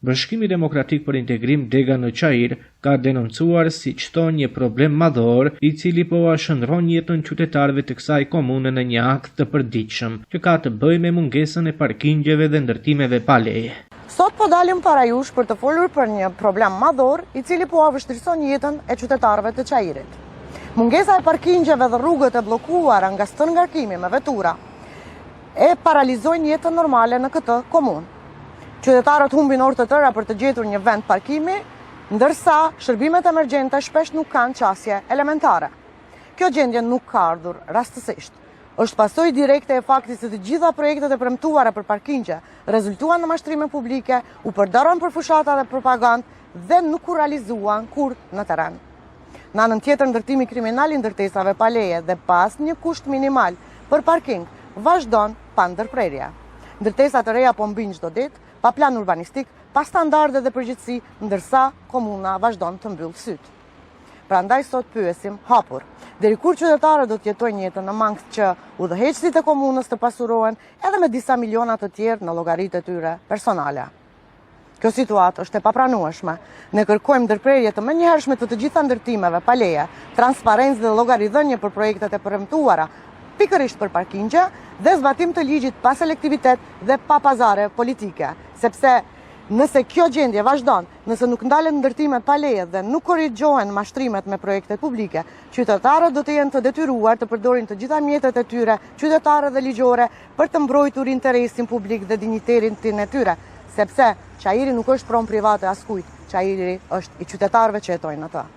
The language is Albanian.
Bashkimi Demokratik për Integrim Dega në Çajir ka denoncuar si çdo një problem madhor i cili po shndërron jetën qytetarëve të kësaj komune në një akt të përditshëm, që ka të bëjë me mungesën e parkingjeve dhe ndërtimeve pa leje. Sot po dalim para jush për të folur për një problem madhor i cili po vështirëson jetën e qytetarëve të Çajirit. Mungesa e parkingjeve dhe rrugët e bllokuara nga stërngarkimi me vetura e paralizojnë jetën normale në këtë komunë. Qytetarët humbin orë të tëra për të gjetur një vend parkimi, ndërsa shërbimet emergjente shpesh nuk kanë qasje elementare. Kjo gjendje nuk ka ardhur rastësisht. Është pasojë direkte e faktit se të gjitha projektet e premtuara për parkingje rezultuan në mashtrime publike, u përdorën për fushata dhe propagandë dhe nuk u realizuan kur në terren. Në anën tjetër, ndërtimi kriminal i ndërtesave pa leje dhe pas një kusht minimal për parking vazhdon pa ndërprerje. Ndërtesa të reja po mbijnë çdo ditë, pa plan urbanistik, pa standarde dhe përgjithësi, ndërsa komuna vazhdon të mbyll syt. Prandaj sot pyesim hapur, deri kur qytetarët do të jetojnë jetën në mangës që udhëheqësit e komunës të pasurohen edhe me disa miliona të tjerë në llogaritë e tyre personale. Kjo situatë është e papranueshme. Ne kërkojmë ndërprerje të menjëhershme të gjitha ndërtimeve pa leje, transparencë dhe llogaridhënie për projektet e premtuara, pikërisht për parkingje dhe zbatim të ligjit pa selektivitet dhe pa pazare politike, sepse nëse kjo gjendje vazhdon, nëse nuk ndalen ndërtime pa leje dhe nuk korrigjohen mashtrimet me projekte publike, qytetarët do të jenë të detyruar të përdorin të gjitha mjetet e tyre, qytetare dhe ligjore, për të mbrojtur interesin publik dhe dinjitetin e tyre, sepse Çajiri nuk është pronë private askujt, Çajiri është i qytetarëve që jetojnë atë.